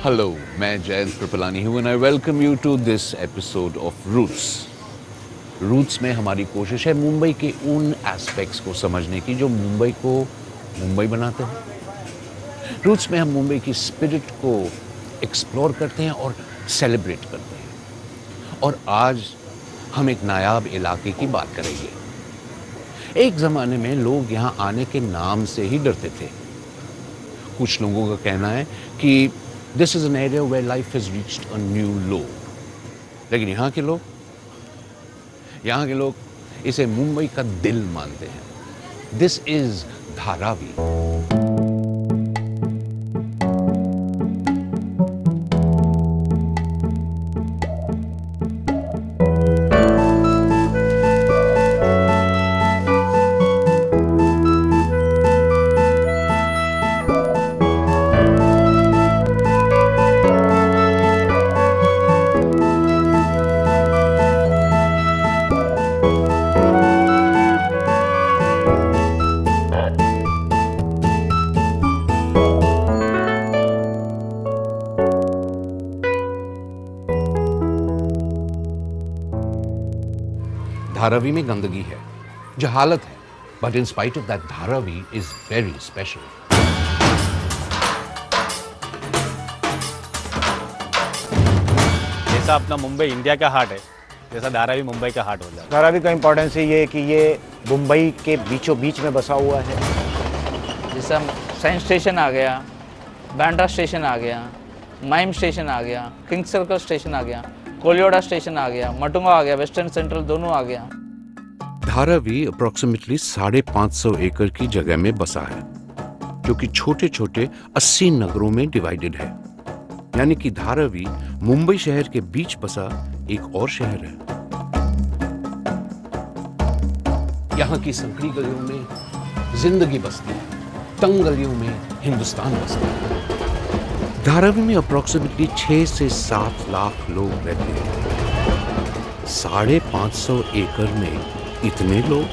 Hello, मैं जयंत कृपलानी हूँ and I welcome you to this episode of Roots. Roots में हमारी कोशिश है मुंबई के उन एस्पेक्ट्स को समझने की जो मुंबई को मुंबई बनाते हैं। रूट्स में हम मुंबई की स्पिरिट को एक्सप्लोर करते हैं और सेलिब्रेट करते हैं। और आज हम एक नायाब इलाके की बात करेंगे। एक ज़माने में लोग यहाँ आने के नाम से ही डरते थे। कुछ लोगों का कहना है कि this is an area where life has reached a new low. लेकिन यहाँ के लोग इसे मुंबई का दिल मानते हैं। This is Dharavi. धारावी में गंदगी है, जहालत है, but in spite of that Dharavi is very special. जैसा अपना मुंबई इंडिया का हार्ट है, जैसा धारावी मुंबई का हार्ट हो जाता है। धारावी का इम्पोर्टेंस ये है कि ये मुंबई के बीचों बीच में बसा हुआ है। जैसा साइंस स्टेशन आ गया, बांद्रा स्टेशन आ गया, माइम स्टेशन आ गया, किंग सर्कल स्टेशन आ गया, कोलियोडा स्टेशन आ गया, मटुंगा आ गया, वेस्टर्न सेंट्रल दोनों आ गया। धारावी अप्रोक्सीमेटली 550 एकड़ की जगह में बसा है, जो कि छोटे छोटे 80 नगरों में डिवाइडेड है। यानी कि धारावी मुंबई शहर के बीच बसा एक और शहर है। यहाँ की संकरी गलियों में जिंदगी बसती है, तंग गलियों में हिंदुस्तान बसता है। धारावी में अप्रोक्सीमेटली 6 से 7 लाख लोग रहते हैं। 550 एकड़ में इतने लोग,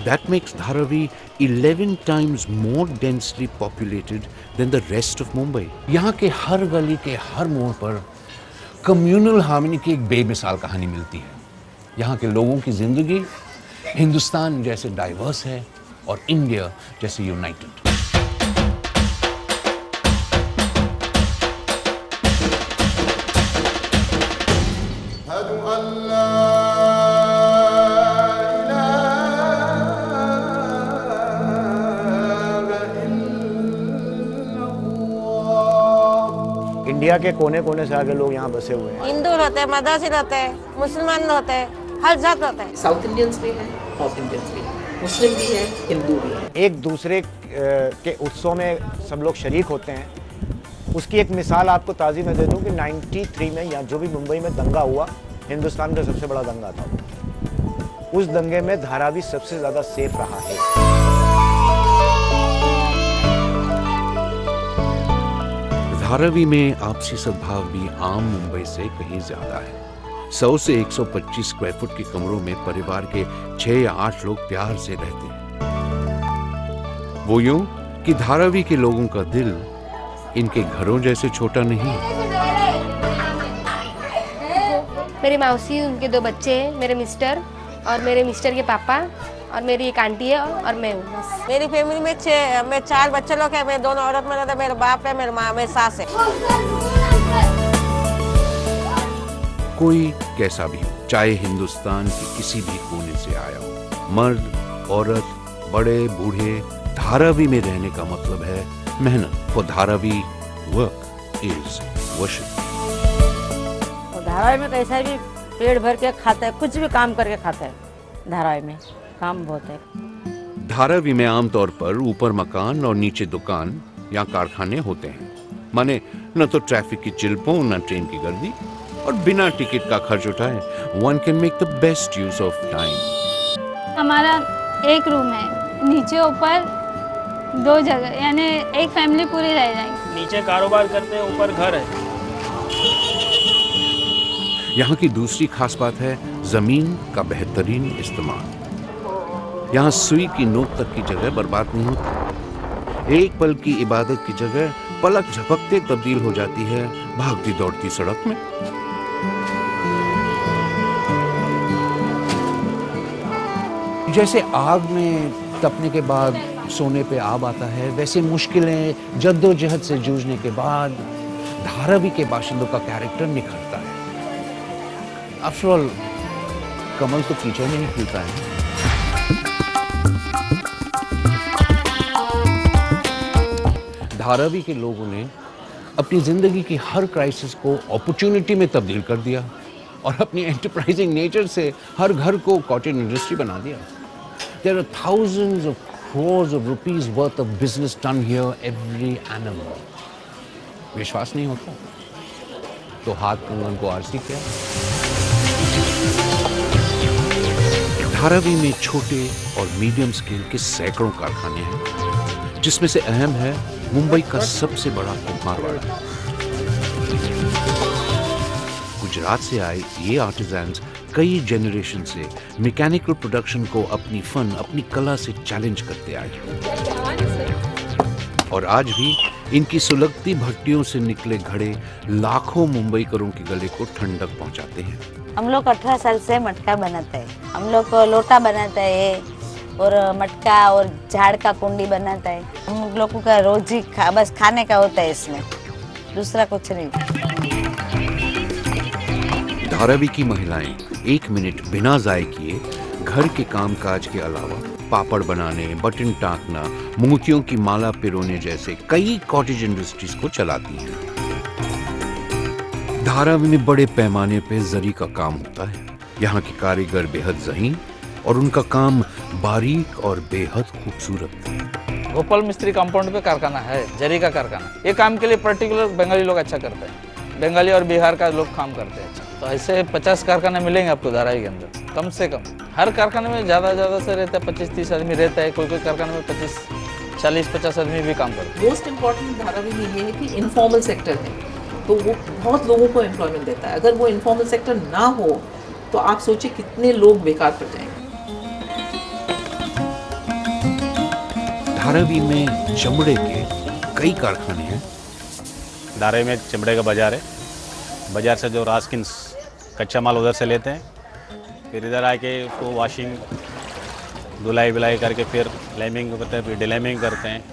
that makes Dharavi 11 times more densely populated than the rest of Mumbai. यहाँ के हर गली के हर मोड़ पर कम्युनल हार्मनी की एक बेमिसाल कहानी मिलती है। यहाँ के लोगों की जिंदगी हिंदुस्तान जैसे डाइवर्स है और इंडिया जैसे यूनाइटेड। इंडिया के कोने कोने से आगे लोग यहाँ बसे हुए हैं। हिंदू रहते हैं, मद्रासी रहते हैं, मुसलमान रहते हैं, हर जात रहते हैं। साउथ इंडियंस भी हैं, नॉर्थ इंडियंस भी हैं, मुस्लिम भी हैं, हिंदू भी हैं। एक दूसरे के उत्सव में सब लोग शरीक होते हैं। उसकी एक मिसाल आपको ताज़ी में दे दूं कि 93 में या जो भी मुंबई में दंगा हुआ, हिंदुस्तान का सबसे बड़ा दंगा था। उस दंगे में धारावी सबसे ज़्यादा सेफ रहा है। धारावी में आपसी सद्भाव भी आम मुंबई से कहीं ज्यादा है। 100 से 125 स्क्वायर फुट के कमरों में परिवार के 6 या 8 लोग प्यार से रहते हैं। वो यूं कि धारावी के लोगों का दिल इनके घरों जैसे छोटा नहीं। मेरी मौसी, उनके 2 बच्चे हैं, मेरे मिस्टर और मेरे मिस्टर के पापा और मेरी एक आंटी है और मैं हूँ बस। मेरी फैमिली में 4 बच्चे लोग हैं। मैं 2 औरत में रहता, मेरा बाप है, मेरी माँ, मेरी सास है। कोई कैसा भी हो, चाहे हिंदुस्तान के किसी भी कोने से आया हो, मर्द, औरत, बड़े, बूढ़े, धारावी में रहने का मतलब है मेहनत। For Dharavi work is worship. Dharavi में कैसा भी पेट भर के खाता है, कुछ भी काम करके खाता है। धारावी में काम बहुत है। धारावी में आमतौर पर ऊपर मकान और नीचे दुकान या कारखाने होते हैं। माने न तो ट्रैफिक की चिल्पों, न ट्रेन की गर्दी, और बिना टिकट का खर्च उठाए one can make the best use of time. हमारा एक रूम है, नीचे ऊपर 2 जगह, यानी एक फैमिली पूरी रह जाएगी। नीचे कारोबार करते हैं, ऊपर घर है। यहाँ की दूसरी खास बात है जमीन का बेहतरीन इस्तेमाल। यहाँ सुई की नोक तक की जगह बर्बाद नहीं होती। एक पल की इबादत की जगह पलक झपकते तब्दील हो जाती है भागती दौड़ती सड़क में। जैसे आग में तपने के बाद सोने पे आब आता है, वैसे मुश्किलें जद्दोजहद से जूझने के बाद धारावी के बाशिंदों का कैरेक्टर निखरता है। आफ्टर ऑल कमल तो कीचड़ में ही खिलता है। धारावी के लोगों ने अपनी जिंदगी की हर क्राइसिस को अपॉर्चुनिटी में तब्दील कर दिया और अपनी एंटरप्राइजिंग नेचर से हर घर को कॉटेज इंडस्ट्री बना दिया। There are thousands of crores of rupees worth of business done here every annum. विश्वास नहीं होता तो हाथ कंगन को आरसी क्या। धारावी में छोटे और मीडियम स्केल के सैकड़ों कारखाने हैं, जिसमें से अहम है मुंबई का सबसे बड़ा कुम्हारवाड़ा। गुजरात से आए ये आर्टिजन्स कई जनरेशन से मैकेनिकल प्रोडक्शन को अपनी फन, अपनी कला से चैलेंज करते आए और आज भी इनकी सुलगती भट्टियों से निकले घड़े लाखों मुंबईकरों के गले को ठंडक पहुंचाते हैं। हम लोग 18 साल से मटका बनाते हैं। हम लोग लोटा बनाता है और मटका और झाड़ का कुंडी बनाता है। हम लोगों का रोज ही बस खाने का होता है, इसमें दूसरा कुछ नहीं। धारावी की महिलाएं 1 मिनट बिना जाए किए घर के कामकाज के अलावा पापड़ बनाने, बटन टाँकना, मोतियों की माला पिरोने जैसे कई कॉटेज इंडस्ट्रीज को चलाती हैं। धारावी में बड़े पैमाने पे जरी का काम होता है। यहाँ के कारीगर बेहद ज़हीन और उनका काम बारीक और बेहद खूबसूरत। गोपाल मिस्त्री कंपाउंड पे कारखाना है, जरी का कारखाना। ये काम के लिए पर्टिकुलर बंगाली लोग अच्छा करते हैं। बंगाली और बिहार का लोग काम करते हैं अच्छा। तो ऐसे 50 कारखाने मिलेंगे आपको धारावी के अंदर, कम से कम। हर कारखाने में ज़्यादा से रहता है 25-30 आदमी रहता है। कोई कारखाने में 40-50 आदमी भी काम करते हैं। मोस्ट इम्पॉर्टेंट धारावी में ये है कि इनफॉर्मल सेक्टर है, तो वो बहुत लोगों को एम्प्लॉयमेंट देता है। अगर वो इनफॉर्मल सेक्टर ना हो तो आप सोचिए कितने लोग बेकार पड़ जाएंगे। धारावी में चमड़े के कई कारखाने हैं। धारावी में चमड़े का बाजार है। बाजार से जो रास्किन्स कच्चा माल उधर से लेते हैं, फिर इधर आके उसको वॉशिंग, धुलाई विलाई करके फिर लैमिंग करते हैं, फिर डिलैमिंग करते हैं,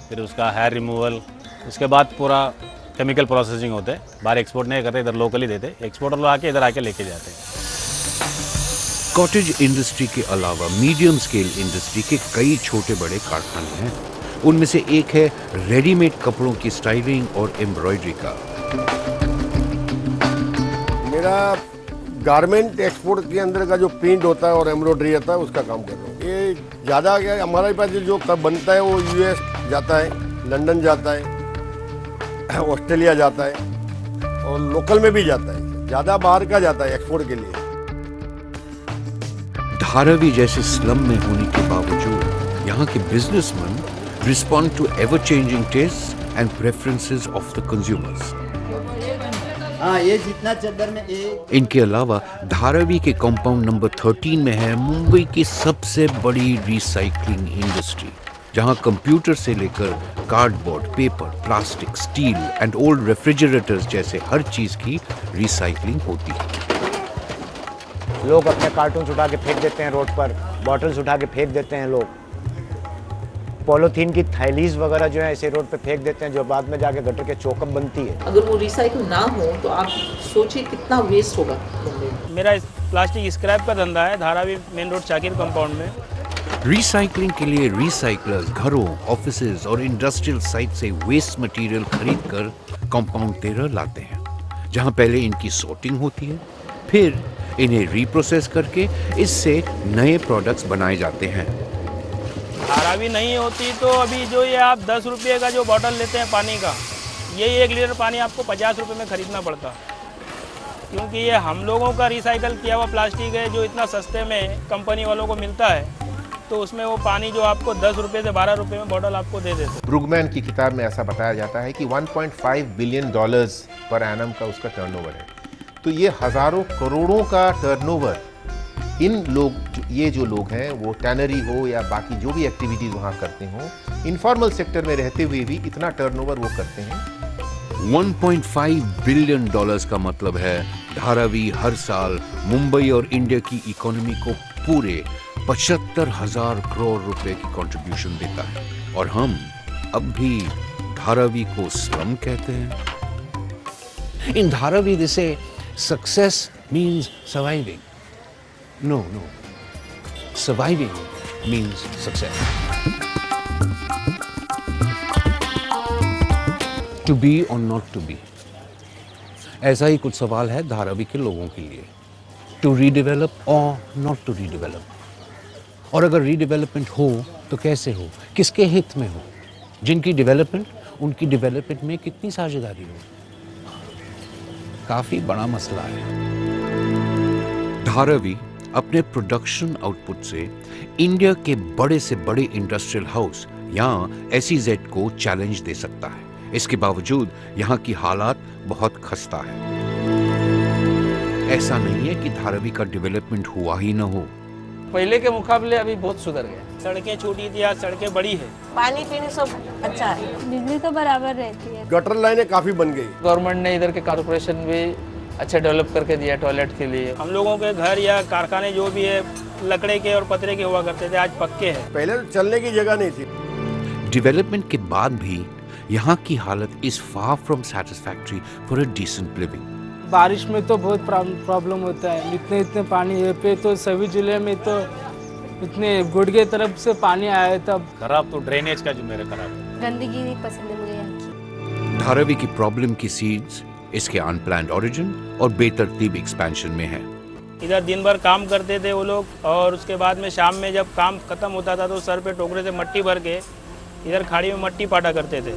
फिर उसका हेयर रिमूवल। उसके बाद पूरा केमिकल प्रोसेसिंग होता है। बाहर एक्सपोर्ट नहीं करते, इधर लोकली देते। एक्सपोर्टर लोग आके इधर आके लेके जाते हैं। कॉटेज इंडस्ट्री के अलावा मीडियम स्केल इंडस्ट्री के कई छोटे बड़े कारखाने हैं। उनमें से एक है रेडीमेड कपड़ों की स्टाइलिंग और एम्ब्रॉयडरी का। मेरा गारमेंट एक्सपोर्ट के अंदर का जो प्रिंट होता है और एम्ब्रॉयडरी होता है उसका काम कर रहा हूँ। ये ज़्यादा क्या हमारे पास जो कब बनता है वो यूएस जाता है, लंदन जाता है, ऑस्ट्रेलिया जाता है और लोकल में भी जाता है। ज़्यादा बाहर का जाता है एक्सपोर्ट के लिए। धारावी जैसे स्लम में होने के बावजूद यहाँ के businessman respond to ever changing taste and preferences of the consumers. ये जितना चद्दर में एक। इनके अलावा धारावी के कंपाउंड नंबर 13 में है मुंबई की सबसे बड़ी रिसाइकलिंग इंडस्ट्री, जहां कंप्यूटर से लेकर cardboard, paper, plastic, steel and old refrigerators जैसे हर चीज की रिसाइकलिंग होती है। लोग अपने कार्टून उठा के फेंक देते हैं रोड पर, बॉटल्स उठा के फेंक देते हैं लोग, पॉलीथीन की थैलीज वगैरह जो है ऐसे रोड पे फेंक देते हैं, जो बाद में जाके गटर के चौकअप बनती है। अगर वो रिसाइकिल ना हो तो आप सोचिए कितना वेस्ट होगा। मेरा प्लास्टिक स्क्रैप का धंधा है Dharavi main road Shakir compound में। रिसाइकलिंग के लिए रिसाइकलर्स घरों, ऑफिसेज और इंडस्ट्रियल साइट से वेस्ट मटेरियल खरीद कर कंपाउंड 13 लाते हैं, जहां पहले इनकी सॉर्टिंग होती है, फिर इन्हें रिप्रोसेस करके इससे नए प्रोडक्ट्स बनाए जाते हैं। धारावी नहीं होती तो अभी जो ये आप 10 रुपये का जो बॉटल लेते हैं पानी का, यही 1 लीटर पानी आपको 50 रुपये में ख़रीदना पड़ता, क्योंकि ये हम लोगों का रिसाइकल किया हुआ प्लास्टिक है जो इतना सस्ते में कंपनी वालों को मिलता है, तो उसमें वो पानी जो आपको 10 रुपये से 12 रुपये में बॉटल आपको दे देते हैं। ब्रुगमैन की किताब में ऐसा बताया जाता है कि $1.5 बिलियन पर एनम का उसका टर्नओवर है। तो ये हज़ारों करोड़ों का टर्नओवर इन लोग ये जो लोग हैं वो टैनरी हो या बाकी जो भी एक्टिविटीज वहाँ करते हों, इनफॉर्मल सेक्टर में रहते हुए भी इतना टर्नओवर वो करते हैं। 1.5 बिलियन डॉलर्स का मतलब है धारावी हर साल मुंबई और इंडिया की इकोनॉमी को पूरे 75,000 करोड़ रुपए की कंट्रीब्यूशन देता है। और हम अब भी धारावी को स्लम कहते हैं। In Dharavi they say success means surviving. No. Surviving means success. To be or not to be. ऐसा ही कुछ सवाल है धारावी के लोगों के लिए। To redevelop or not to redevelop. और अगर रीडेवलपमेंट हो तो कैसे हो, किसके हित में हो, जिनकी डेवलपमेंट उनकी डेवलपमेंट में कितनी साझेदारी हो, काफी बड़ा मसला है। धारावी अपने प्रोडक्शन आउटपुट से इंडिया के बड़े से बड़े इंडस्ट्रियल हाउस या SEZ को चैलेंज दे सकता है। इसके बावजूद यहाँ की हालात बहुत खस्ता है। ऐसा नहीं है कि धारावी का डेवलपमेंट हुआ ही न हो। पहले के मुकाबले अभी बहुत सुधर गया। सड़कें छोटी थी, आज सड़कें बड़ी है। पानी पीने सब अच्छा है, बिजली तो बराबर रहती है। गटर लाइनें काफी बन गई। गवर्नमेंट ने इधर के कॉर्पोरेशन भी अच्छा डेवलप करके दिया टॉयलेट के लिए। हम लोगों के घर या कारखाने जो भी है लकड़े के और पतरे के हुआ करते थे, आज पक्के हैं। पहले तो चलने की जगह नहीं थी। डेवलपमेंट के बाद भी यहाँ की हालत is far from satisfactory for a decent living. बारिश में तो बहुत प्रॉब्लम होता है। इतने पानी है पे तो सभी जिले में तो इतने गुड़गे तरफ से पानी आया तब खराब तो ड्रेनेज का जो मेरे खराब है। गंदगी नहीं पसंद है मुझे यहाँ की। धारावी की प्रॉब्लम की सीड्स इसके अनप्लान्ड ओरिजिन और बेतरतीब एक्सपेंशन में है। इधर दिन भर काम करते थे वो लोग, और उसके बाद में शाम में जब काम खत्म होता था तो सर पे टोकरे से मट्टी भर के इधर खाड़ी में मट्टी पाटा करते थे।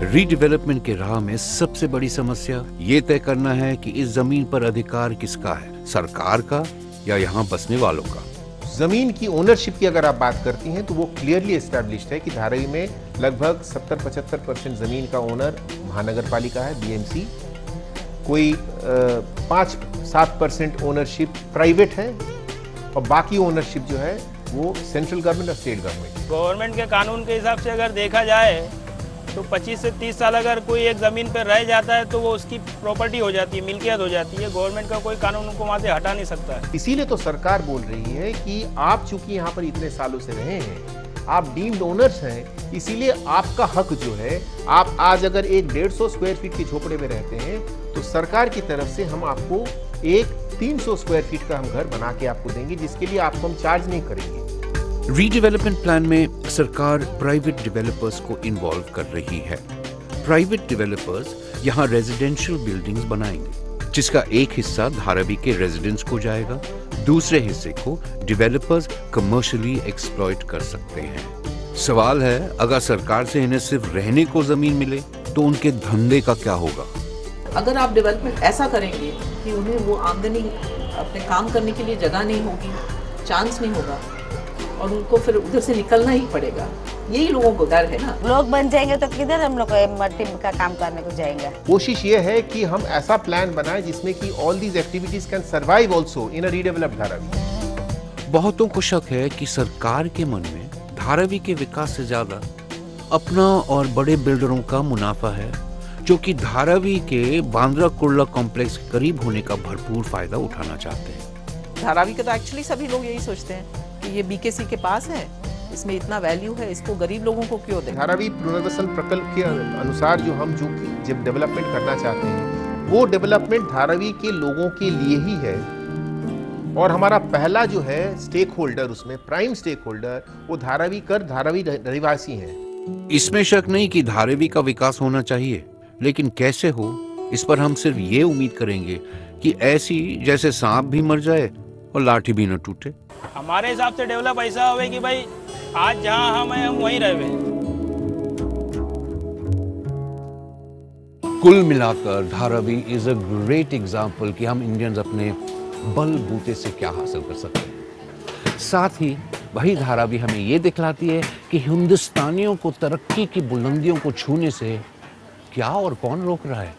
रीडेवलपमेंट के राह में सबसे बड़ी समस्या ये तय करना है कि इस जमीन पर अधिकार किसका है, सरकार का या यहाँ बसने वालों का। जमीन की ओनरशिप की अगर आप बात करती हैं तो वो क्लियरली एस्टैब्लिश्ड है कि धारावी में लगभग 70-75% जमीन का ओनर महानगर पालिका है, BMC। कोई 5-7% ओनरशिप प्राइवेट है और बाकी ओनरशिप जो है वो सेंट्रल गवर्नमेंट और स्टेट गवर्नमेंट। गवर्नमेंट के कानून के हिसाब से अगर देखा जाए तो 25 से 30 साल अगर कोई एक ज़मीन पर रह जाता है तो वो उसकी प्रॉपर्टी हो जाती है, मिल्कियत हो जाती है। गवर्नमेंट का कोई कानून उनको वहाँ से हटा नहीं सकता है। इसीलिए तो सरकार बोल रही है कि आप चूंकि यहाँ पर इतने सालों से रहे हैं, आप डीम्ड ओनर्स हैं, इसीलिए आपका हक जो है, आप आज अगर एक 150 स्क्वायर फीट की झोपड़े में रहते हैं तो सरकार की तरफ से हम आपको एक 300 स्क्वायर फीट का हम घर बना के आपको देंगे, जिसके लिए आपको हम चार्ज नहीं करेंगे। रीडेवलपमेंट प्लान में सरकार प्राइवेट डेवलपर्स को इन्वॉल्व कर रही है। प्राइवेट डेवलपर्स यहाँ रेजिडेंशियल बिल्डिंग्स बनाएंगे, जिसका एक हिस्सा धारावी के रेजिडेंट्स को जाएगा, दूसरे हिस्से को डेवलपर्स कमर्शियली एक्सप्लॉइट कर सकते हैं। सवाल है, अगर सरकार से इन्हें सिर्फ रहने को जमीन मिले तो उनके धंधे का क्या होगा? अगर आप डेवलपमेंट ऐसा करेंगे कि उन्हें वो आमदनी अपने काम करने के लिए जगह नहीं होगी, चांस नहीं होगा और उनको फिर उधर से निकलना ही पड़ेगा, यही लोगों को डर है ना। लोग बन जाएंगे तो किधर हम लोग मट्टी का काम करने को जाएंगे। कोशिश ये है कि हम ऐसा प्लान बनाएं जिसमें कि all these activities can survive also in a redeveloped Dharavi. बहुतों को शक है कि सरकार के मन में धारावी के विकास से ज्यादा अपना और बड़े बिल्डरों का मुनाफा है, जो कि धारावी के बांद्रा कुर्ला कॉम्प्लेक्स के करीब होने का भरपूर फायदा उठाना चाहते हैं। धारावी का तो एक्चुअली सभी लोग यही सोचते हैं कि ये BKC के पास है, इसमें इतना वैल्यू है, इसको गरीब लोगों को क्यों दें। धारावी पुनर्वसन प्रकल्प के अनुसार जो हम जब डेवलपमेंट करना चाहते हैं, वो डेवलपमेंट धारावी के लोगों के लिए ही है। और हमारा पहला जो है स्टेक होल्डर, उसमें प्राइम स्टेक होल्डर वो धारावी रहवासी हैं। इसमें शक नहीं कि धारावी का विकास होना चाहिए, लेकिन कैसे हो इस पर हम सिर्फ ये उम्मीद करेंगे कि ऐसी जैसे सांप भी मर जाए और लाठी भी न टूटे। हमारे हिसाब से डेवलप ऐसा होवे कि भाई आज जहाँ हम हैं हम वहीं रहे। कुल मिलाकर Dharavi is a great example कि हम इंडियंस अपने बल बूते से क्या हासिल कर सकते हैं। साथ ही वही धारावी हमें ये दिखलाती है कि हिंदुस्तानियों को तरक्की की बुलंदियों को छूने से क्या और कौन रोक रहा है।